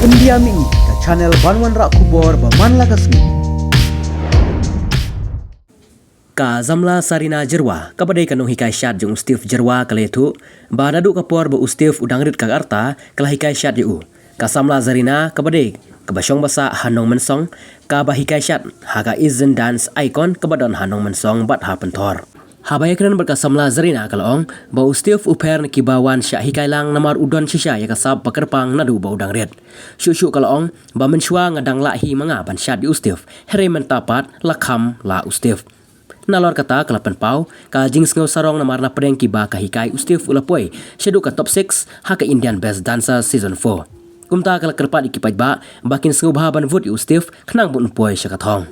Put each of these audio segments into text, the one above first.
India mi ka channel Banwan Rak Kubor Baman Lagasmi. Ka zamla Zarina jerwa kabadai kanong hikai shad jung Steve jerwa kaletu ba naduh kapor ba Steve dangrit kag arta kala hikai shad yu ka samla Zarina kabadai kabasyong basa hanong mensong ka ba hikai shad haga izin dance icon kabadon hanong mensong bat ha pentor habaya kren berka samla Zarina kalong ba Steve uper kibawan sya hikai lang namar udon shisha ya kasab pakerpang naduh ba dangrit syusyu kalong ba Mynshwa ngadang lahi manga ban shad yu Steve here mentapat lakham la Steve nalor kata kalapan pau ka jing sngau sarong namar na preng kiba ka hikai Steve ulapoi shedu ka top 6 ha ka Indian Best Dancer season 4 kumta kala kerpat ikipaj ba bakin sngau bahaban vote Steve khnang bun poi syakathong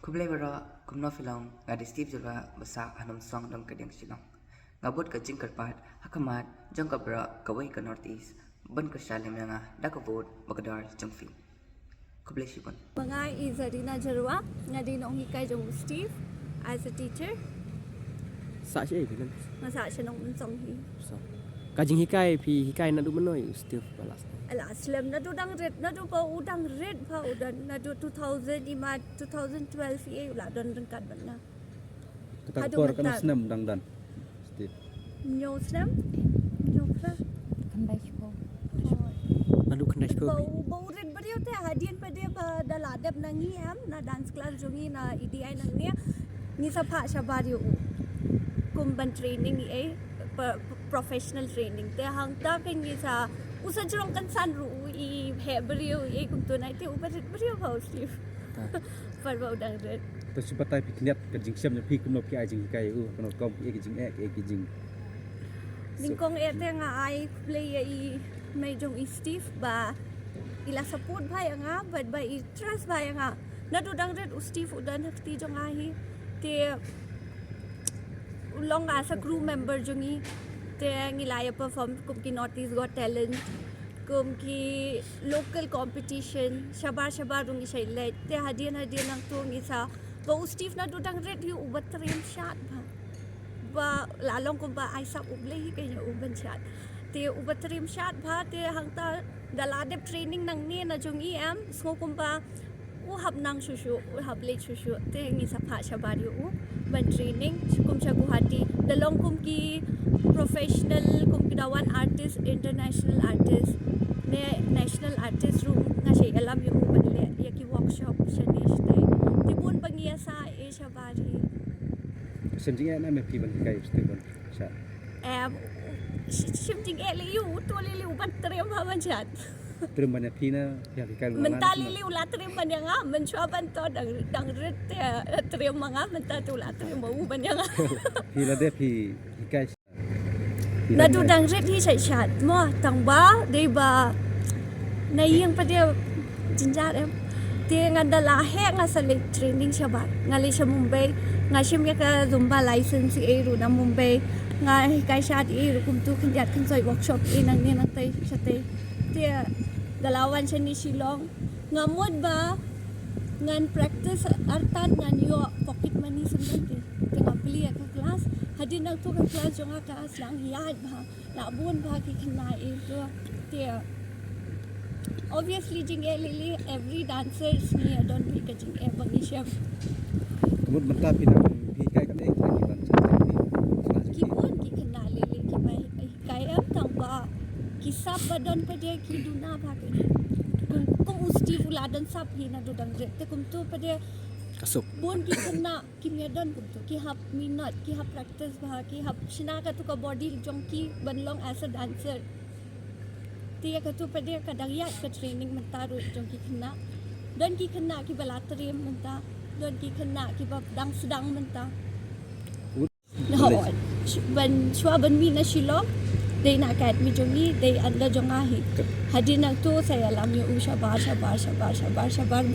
kublai bara kumno filong ngadi Steve jura basa hanam song dong kedeng silong ngabot ka jing kerpat hakamat jong ka bara kawai ka northeast ban ka shalim nga da ka vote bagadar jongfi kublai shibon Mga is Zarina Jarwa, nga din ang hikai jong Steve as a teacher. sa sye bilan Masa siya nung unsong hi. so ka jing hikai pi hikai naduh menoi Steve balas Ala slam na do dangrit na do pa udang red pa udan na do 2000 ima 2012 i ula don rengkat ban na. Kakor kan senam dang Steve. Nyo slam? Nyo pra. naduh kandai ko Bau red bariyo te hadian pa dia pa daladap nangi am na dance class jongi na EDI nang niya ni sa pha siya bariyo kumban training ni professional training te hang ta kan ni sa usa jrong kan san ru I he bariyo kum to nai te ubat bariyo pa Steve par bau dang red To sipatai pikniat ka jing siam pi kumno pi ai jing kai kono kom pi jing ke jing. Ningkong ete nga ay play I may jong Steve ba ila support ba nga but ba I trust ba nga nadudang red Steve udan hakti jong ahi te ulong as a crew member jongi te ngilaya perform kum ki Northeast Got Talent kum ki local competition shabar rung isay let te hadian ang tung isa ba Steve nadudang red yu ubat trim shot ba lalong kung ba ay sa ublay kaya uban shot te ubat trim shot ba te hangta daladep training nang ni na jong EM so kung ba hab nang shushu hab late shushu te ngi sa pha shabar yu ban training kum sa Guwahati dalong kum ki professional kum ki dawan artist international artist ne national artist room nga siya alam yu ban le yaki workshop siya neste te bun pangiya sa shabari Sim jing na me pi ban kai Steve sha. shifting yu to li uban trem ha ban chat Terus banyak pi na pi kai. mentali li ula trem ban nga Mynshwa ban to dang ret trem nga mentali ula trem mau ban nga Pi la de pi kai. na du dang ret hi sai chat mo tang ba de ba na yang pa dia jinjar em te nga dala he nga sa training siya ba nga li siya Mumbai nga siya may ka zumba license I ru na Mumbai nga hikai shad I ru kum tu kinjat kan soy workshop I nang ni nang tay siya tay te dalawan siya ni Shillong nga mod ba ngan practice artan ngan yo pocket money sundan te nga pili ka class hadin nang tu ka class jo nga class lang hiyad ba labun ba ki kanai to te obviously jing lili every dancer ni don bi ka jing bang siya Kemudian mentah pi na pi kai kan ek lagi ban sa. ki bon ki kana lili ki ba hikai am tang ba ki sab ba don pa dia ki duna ba ka kum Steve uladan sab hi na do dang te kum tu pa dia kasuk bon ki kana ki me don kum tu ki hap minute ki hap practice ba ki hap shina ka tu ka body jong ki banlong as a dancer tiya ka tu pa dia kadang ya ka training mentaru jong ki kana don ki kana ki balatri menta don ki kana ki ba dang sedang menta no ban shwa ban mi na Shillong day na academy jongi day anda jongahi hadin nang tu saya alam yu shabar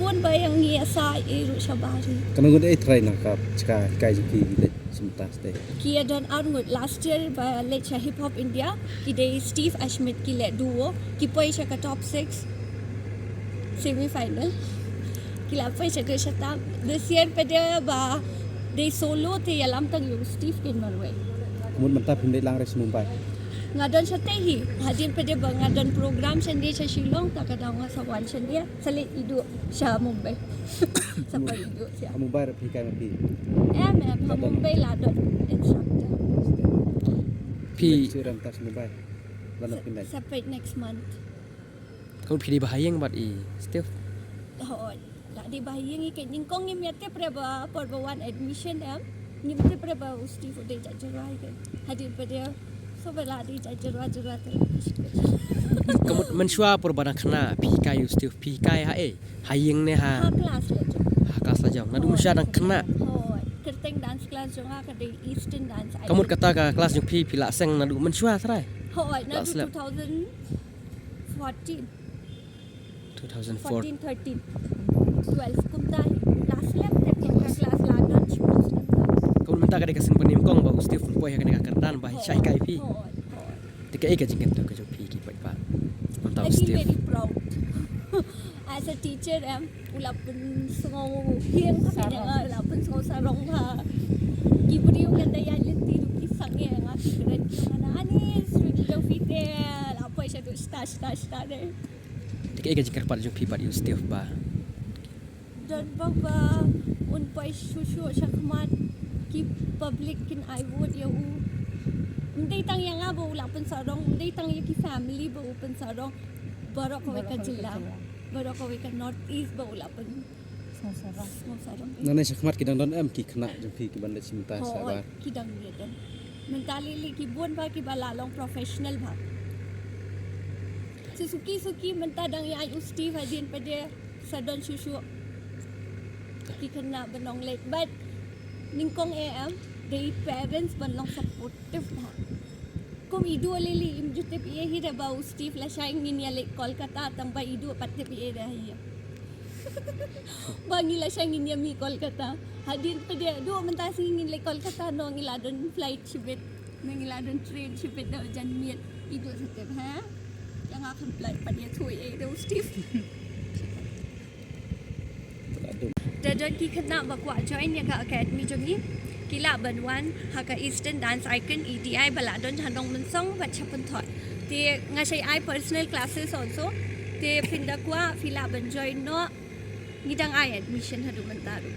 bon bayang ni sa iru shabari Kan ngun ek try na kap chka kai jing pi de simta stay. ki adon armut last year by let hip hop India ki day Steve Ashmit ki let duo ki poi siya ka top 6 semi final ki la poi siya ka shata this year pa dia ba day solo te alam tang yu Steve kin Norway Kemudian mentah pi de lang res Mumbai. ngadon sa tehi hadin pede ba ngadon program sendiri sa Shillong takadaw nga sa wan sendiri salit idu sa Mumbai sa paidu siya Kamu bayar hikai mapi. pa Mumbai ladon instructor พี่ Suram tas Mumbai. Lalu pindah. separate next month คนพี่ดีbahaya yang buat Steve hoi la di bahayang ikan ningkong ngimyate preba porbawan admission ngimte preba usti fode jajarai kan hadin pede so bela di jajarwa kamu Mynshwa perbana kena hikai Steve hikai hayeng ne ha kelas le kelas saja naduh Mynshwa dan kena hoi kerteng dance class jonga ka de eastern dance kamu kata ka kelas yang pila seng naduh Mynshwa sarai hoi na Kelas lab. 2014 2004 13 12 kumta last lap tep yang ka kelas ladan chmos kamu minta ka dikasih penim kong ba Steve pun ya kena kerdan ba hikai pi hoi tika ika jingkat tu ke jopi ki pai pa mantap I feel Steve very proud. As a teacher, ulapun sungaw hiyang kami nga, ulapun sungaw sarong ha. Giburi yung ganda yan, linti yung isang yan, nga figurat yung nga anis, really daw fite, lapoy siya doon, stash, eh. tika ika jingkat pa jopi pa Steve ba Doon ba, unpay susu siya kumat, ki public kin I would yung hindi tang yang nga ba ulapun sarong, hindi tang yung ki family ba upan sarong, baro kaway ka jila, baro kaway ka northeast ba ulapun. Sarong. Nana sakmat kidang don ki kena jopi ki bandar cinta Oo, sabar. kidang yun. Mentalili kibun ba kibalalong professional ba? Suki mentadang ya usti hadin pada sadon susu. Kikana benong late but ningkong they parents banlong supportive ba. Kung idu lili imjute piye hira ba usti flashing niya late Kolkata tang ba idu patte piye dahiya. Bangila siya nginya mi Kolkata. Hadin pa dia do mentasi ngin le Kolkata no ngiladon flight shipet, ngiladon train shipet daw jan miet idu sa ha. Yang akan flight pa dia thui do Steve. Dadon ki kena bakwa join ya ka academy jongi. Kila banwan haka Eastern Dance Icon EDI baladon handong mensong baca pentot. Ti ngasai I personal classes also. Ti pindah kwa fila ban join no ngidang ay admission hadu mentaru.